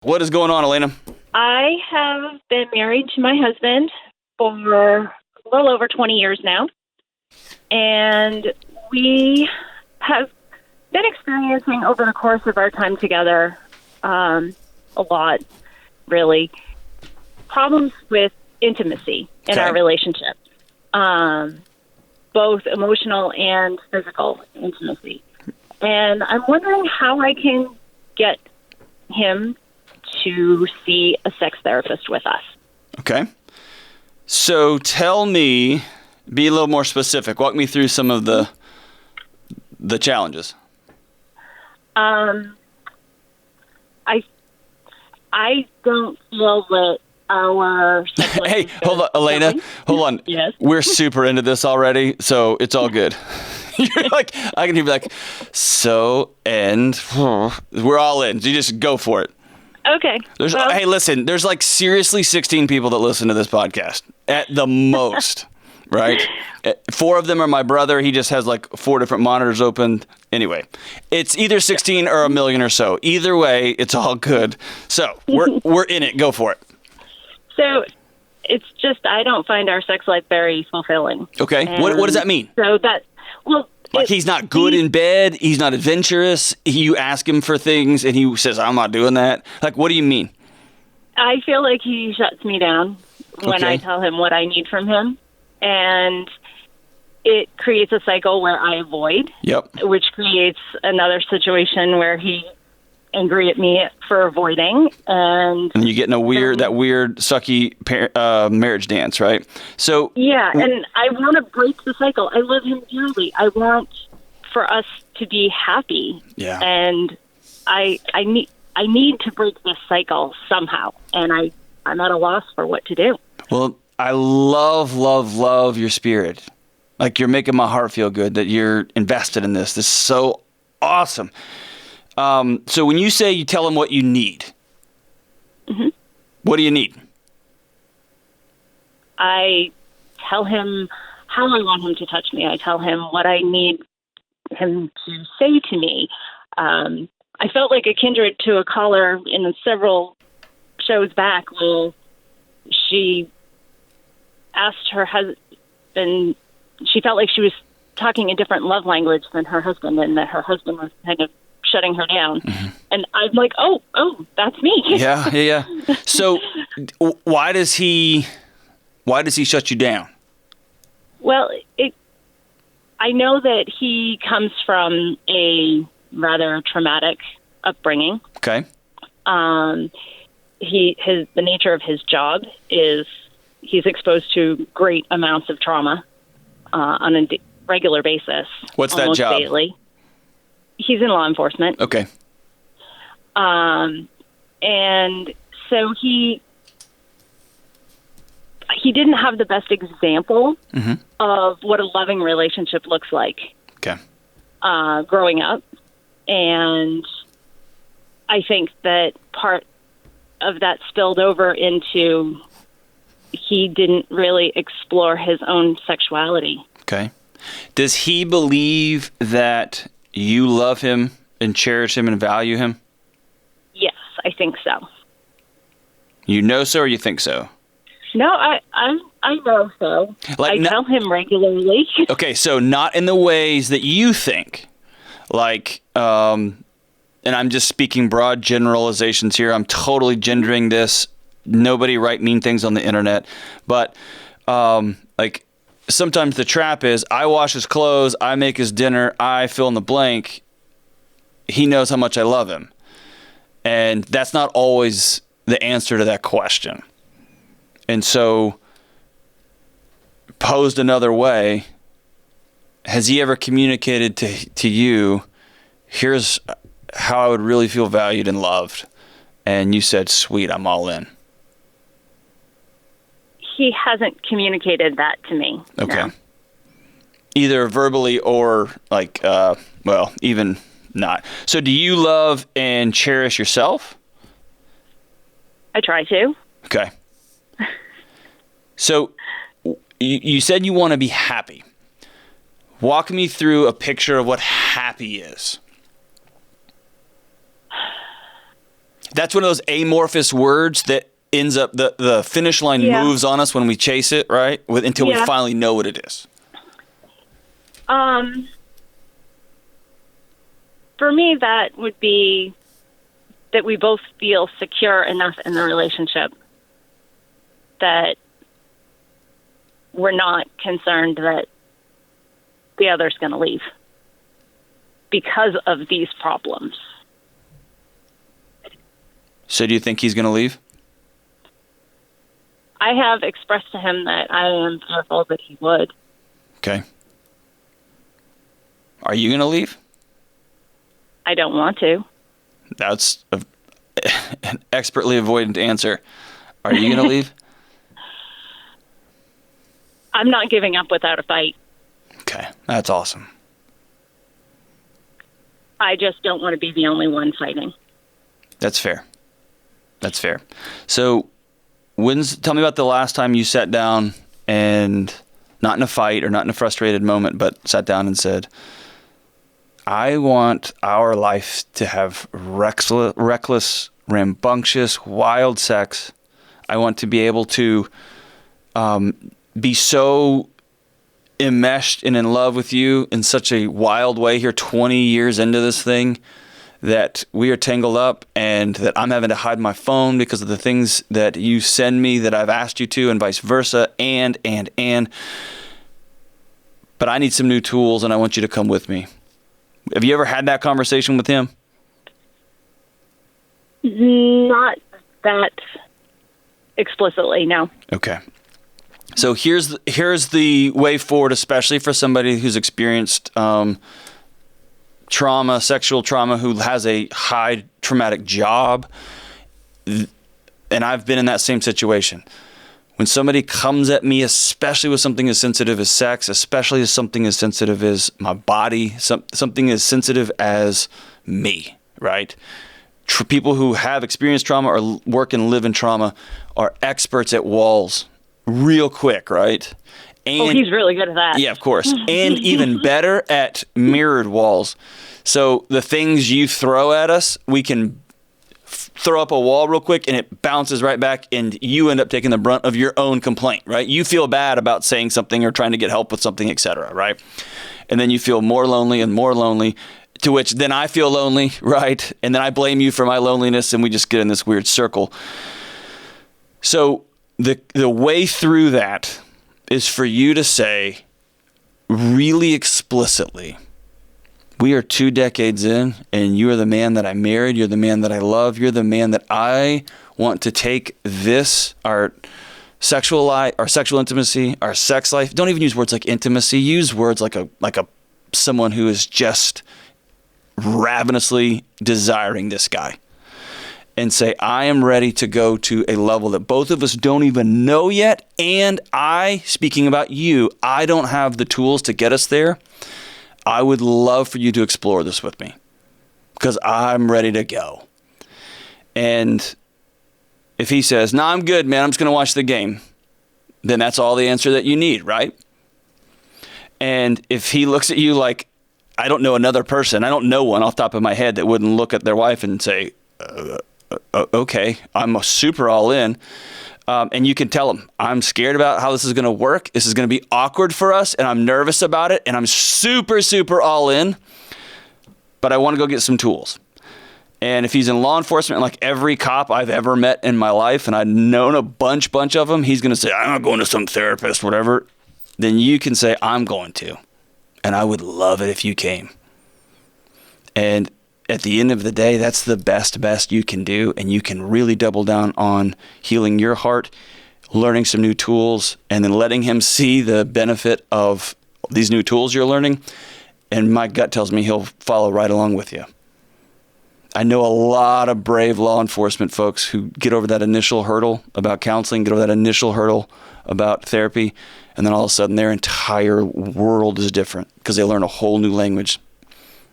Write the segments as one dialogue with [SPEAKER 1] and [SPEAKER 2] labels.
[SPEAKER 1] What is going on, Elena?
[SPEAKER 2] I have been married to my husband for a little over 20 years now, and we have been experiencing over the course of our time together a lot, really, problems with intimacy in our relationship, both emotional and physical intimacy. And I'm wondering how I can get him to see a sex therapist with us.
[SPEAKER 1] Okay. So tell me, be a little more specific. Walk me through some of the challenges.
[SPEAKER 2] I don't feel that our sex life
[SPEAKER 1] Hey, hold on, Elena. Hold on.
[SPEAKER 2] Yes.
[SPEAKER 1] We're super into this already, so it's all good. You're like, I can be like, we're all in. So you just go for it.
[SPEAKER 2] Okay.
[SPEAKER 1] Hey, listen, there's like seriously 16 people that listen to this podcast at the most, right? 4 of them are my brother. He just has like 4 different monitors open. Anyway, it's either 16 or 1 million or so. Either way, it's all good. So we're in it. Go for it.
[SPEAKER 2] So it's just I don't find our sex life very fulfilling.
[SPEAKER 1] Okay. What does that mean?
[SPEAKER 2] So that, well...
[SPEAKER 1] Like he's not good in bed, he's not adventurous, you ask him for things and he says, I'm not doing that. Like, what do you mean?
[SPEAKER 2] I feel like he shuts me down when I tell him what I need from him. And it creates a cycle where I avoid.
[SPEAKER 1] Yep.
[SPEAKER 2] Which creates another situation where he's angry at me for avoiding. And
[SPEAKER 1] you get in that weird, sucky marriage dance, right? So
[SPEAKER 2] yeah, and I want to break the cycle. I love him dearly. I want for us to be happy.
[SPEAKER 1] Yeah.
[SPEAKER 2] And I need to break this cycle somehow. And I'm at a loss for what to do. Well,
[SPEAKER 1] I love your spirit. Like, you're making my heart feel good that you're invested in this. This is so awesome. So when you say you tell him what you need, what do you need?
[SPEAKER 2] I tell him how I want him to touch me. I tell him what I need him to say to me. I felt like a kindred to a caller in several shows back where she asked her husband, she felt like she was talking a different love language than her husband, and that her husband was kind of shutting her down. And I'm like, oh, that's me.
[SPEAKER 1] Yeah. So why does he shut you down?
[SPEAKER 2] Well, I know that he comes from a rather traumatic upbringing.
[SPEAKER 1] Okay.
[SPEAKER 2] The nature of his job is he's exposed to great amounts of trauma on a regular basis.
[SPEAKER 1] What's that job?
[SPEAKER 2] Daily. He's in law enforcement.
[SPEAKER 1] Okay.
[SPEAKER 2] And so he didn't have the best example of what a loving relationship looks like.
[SPEAKER 1] Okay.
[SPEAKER 2] Growing up. And I think that part of that spilled over into he didn't really explore his own sexuality.
[SPEAKER 1] Okay. Does he believe that you love him and cherish him and value him?
[SPEAKER 2] Yes, I think so.
[SPEAKER 1] You know so, or you think so?
[SPEAKER 2] No, I know so. I tell him regularly.
[SPEAKER 1] Okay, so not in the ways that you think. Like, and I'm just speaking broad generalizations here. I'm totally gendering this. Nobody write mean things on the internet. But, like, sometimes the trap is I wash his clothes, I make his dinner, I fill in the blank. He knows how much I love him. And that's not always the answer to that question. And so, posed another way, has he ever communicated to you, here's how I would really feel valued and loved? And you said, sweet, I'm all in.
[SPEAKER 2] He hasn't communicated that to me.
[SPEAKER 1] Okay.
[SPEAKER 2] No.
[SPEAKER 1] Either verbally or like, even not. So do you love and cherish yourself?
[SPEAKER 2] I try to.
[SPEAKER 1] Okay. So you said you want to be happy. Walk me through a picture of what happy is. That's one of those amorphous words that ends up, the finish line moves on us when we chase it, right? Until we finally know what it is.
[SPEAKER 2] For me, that would be that we both feel secure enough in the relationship that we're not concerned that the other's going to leave because of these problems.
[SPEAKER 1] So do you think he's going to leave?
[SPEAKER 2] I have expressed to him that I am fearful that he would.
[SPEAKER 1] Okay. Are you going to leave?
[SPEAKER 2] I don't want to.
[SPEAKER 1] That's an expertly avoidant answer. Are you going to leave?
[SPEAKER 2] I'm not giving up without a fight.
[SPEAKER 1] Okay, that's awesome.
[SPEAKER 2] I just don't want to be the only one fighting.
[SPEAKER 1] That's fair. That's fair. So, tell me about the last time you sat down and, not in a fight or not in a frustrated moment, but sat down and said, I want our life to have reckless, rambunctious, wild sex. I want to be able to be so enmeshed and in love with you in such a wild way here 20 years into this thing that we are tangled up and that I'm having to hide my phone because of the things that you send me that I've asked you to and vice versa and. But I need some new tools and I want you to come with me. Have you ever had that conversation with him?
[SPEAKER 2] Not that explicitly, no.
[SPEAKER 1] Okay. So here's the way forward, especially for somebody who's experienced trauma, sexual trauma, who has a high traumatic job. And I've been in that same situation. When somebody comes at me, especially with something as sensitive as sex, especially as something as sensitive as my body, something as sensitive as me, right? People who have experienced trauma or work and live in trauma are experts at walls real quick, right? And,
[SPEAKER 2] he's really good at that.
[SPEAKER 1] Yeah, of course. And even better at mirrored walls. So the things you throw at us, we can throw up a wall real quick and it bounces right back and you end up taking the brunt of your own complaint, right? You feel bad about saying something or trying to get help with something, etc., right? And then you feel more lonely and more lonely, to which then I feel lonely, right? And then I blame you for my loneliness and we just get in this weird circle. So the way through that is for you to say really explicitly, we are 2 decades in, and you are the man that I married. You're the man that I love. You're the man that I want to take this, our sexual life, our sexual intimacy, our sex life. Don't even use words like intimacy. Use words like someone who is just ravenously desiring this guy. And say, I am ready to go to a level that both of us don't even know yet. And speaking about you, I don't have the tools to get us there. I would love for you to explore this with me because I'm ready to go. And if he says, no, I'm good, man, I'm just going to watch the game, then that's all the answer that you need, right? And if he looks at you like, I don't know another person, I don't know one off the top of my head that wouldn't look at their wife and say, okay, I'm super all in. And you can tell him, I'm scared about how this is going to work. This is going to be awkward for us, and I'm nervous about it, and I'm super, super all in, but I want to go get some tools. And if he's in law enforcement, like every cop I've ever met in my life, and I've known a bunch of them, he's going to say, I'm not going to some therapist, whatever. Then you can say, I'm going to, and I would love it if you came. And at the end of the day, that's the best you can do, and you can really double down on healing your heart, learning some new tools, and then letting him see the benefit of these new tools you're learning. And my gut tells me he'll follow right along with you. I know a lot of brave law enforcement folks who get over that initial hurdle about counseling, get over that initial hurdle about therapy, and then all of a sudden their entire world is different because they learn a whole new language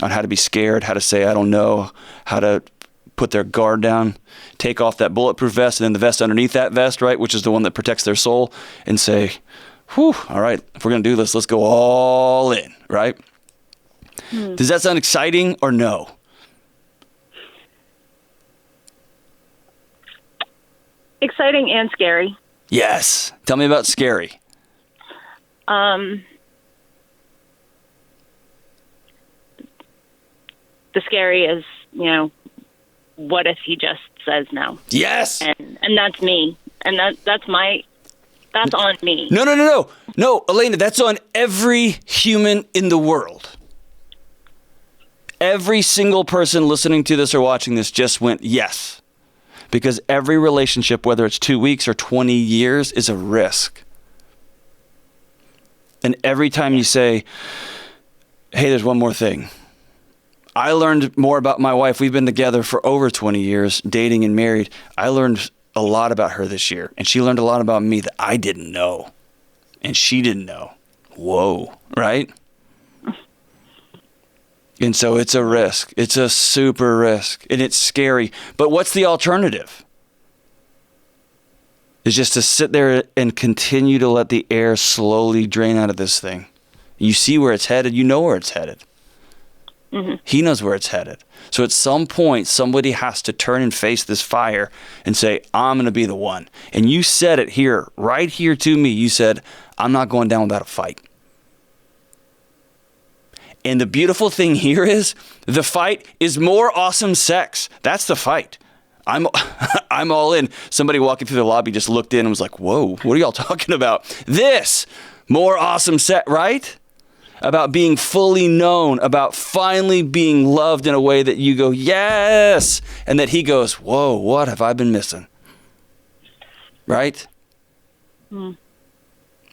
[SPEAKER 1] on how to be scared, how to say, I don't know, how to put their guard down, take off that bulletproof vest and then the vest underneath that vest, right, which is the one that protects their soul, and say, whew, all right, if we're going to do this, let's go all in, right? Does that sound exciting or no?
[SPEAKER 2] exciting and scary.
[SPEAKER 1] Yes. Tell me about scary.
[SPEAKER 2] The scary is, what if he just says no?
[SPEAKER 1] Yes.
[SPEAKER 2] And that's me. And that's on me.
[SPEAKER 1] No, Elena, that's on every human in the world. Every single person listening to this or watching this just went yes. Because every relationship, whether it's 2 weeks or 20 years, is a risk. And every time you say, hey, there's one more thing. I learned more about my wife. We've been together for over 20 years, dating and married. I learned a lot about her this year. And she learned a lot about me that I didn't know. And she didn't know. Whoa, right? And so it's a risk. It's a super risk. And it's scary. But what's the alternative? Is just to sit there and continue to let the air slowly drain out of this thing. You see where it's headed. You know where it's headed. Mm-hmm. He knows where it's headed. So at some point, somebody has to turn and face this fire and say, I'm going to be the one. And you said it here, right here to me. You said, I'm not going down without a fight. And the beautiful thing here is the fight is more awesome sex. That's the fight. I'm all in. Somebody walking through the lobby just looked in and was like, whoa, what are y'all talking about? This, more awesome sex, right? About being fully known, about finally being loved in a way that you go, yes. And that he goes, whoa, what have I been missing? Right? You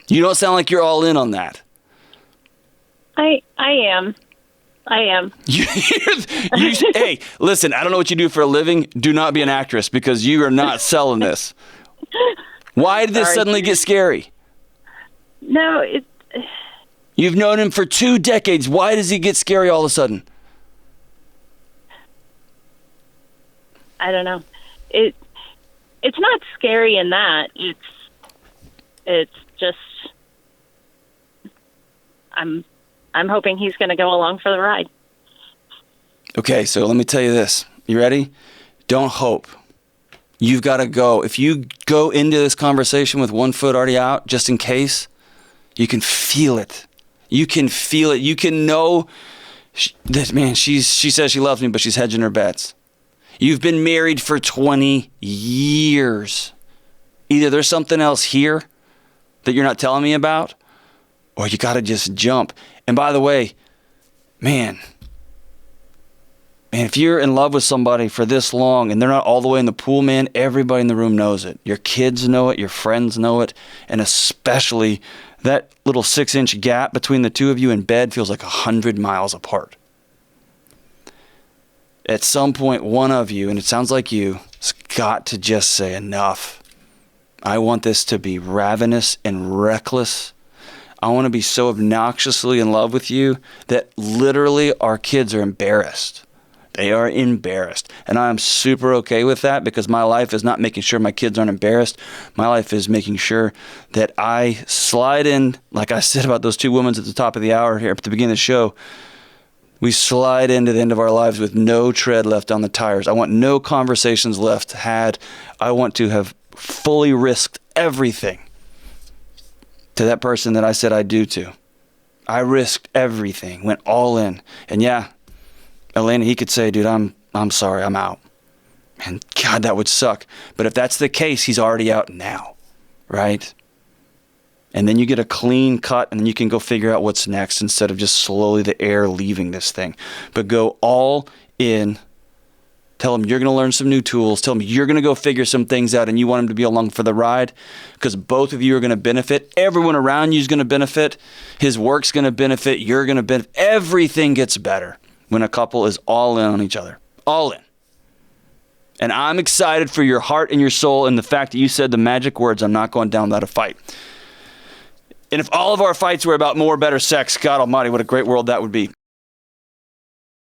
[SPEAKER 1] don't sound like you're all in on that.
[SPEAKER 2] I am.
[SPEAKER 1] Hey, listen, I don't know what you do for a living. Do not be an actress because you are not selling this. Why did this suddenly get scary?
[SPEAKER 2] No,
[SPEAKER 1] You've known him for 2 decades. Why does he get scary all of a sudden?
[SPEAKER 2] I don't know. It's not scary in that. It's just I'm hoping he's going to go along for the ride.
[SPEAKER 1] Okay, so let me tell you this. You ready? Don't hope. You've got to go. If you go into this conversation with one foot already out, just in case, you can feel it. You can feel it. You can know that, man, she says she loves me, but she's hedging her bets. You've been married for 20 years. Either there's something else here that you're not telling me about, or you got to just jump. And by the way, man, if you're in love with somebody for this long and they're not all the way in the pool, man, everybody in the room knows it. Your kids know it. Your friends know it. And especially that little 6-inch gap between the two of you in bed feels like 100 miles apart. At some point, one of you, and it sounds like you, has got to just say enough. I want this to be ravenous and reckless. I want to be so obnoxiously in love with you that literally our kids are embarrassed. They are embarrassed. And I'm super okay with that because my life is not making sure my kids aren't embarrassed. My life is making sure that I slide in, like I said about those 2 women at the top of the hour here at the beginning of the show, we slide into the end of our lives with no tread left on the tires. I want no conversations left had. I want to have fully risked everything to that person that I said I do to. I risked everything, went all in. And yeah, Elena, he could say, dude, I'm sorry, I'm out. And God, that would suck. But if that's the case, he's already out now, right? And then you get a clean cut and then you can go figure out what's next instead of just slowly the air leaving this thing. But go all in. Tell him you're going to learn some new tools. Tell him you're going to go figure some things out and you want him to be along for the ride because both of you are going to benefit. Everyone around you is going to benefit. His work's going to benefit. You're going to benefit. Everything gets better when a couple is all in on each other. All in. And I'm excited for your heart and your soul and the fact that you said the magic words, I'm not going down without a fight. And if all of our fights were about more, better sex, God almighty, what a great world that would be.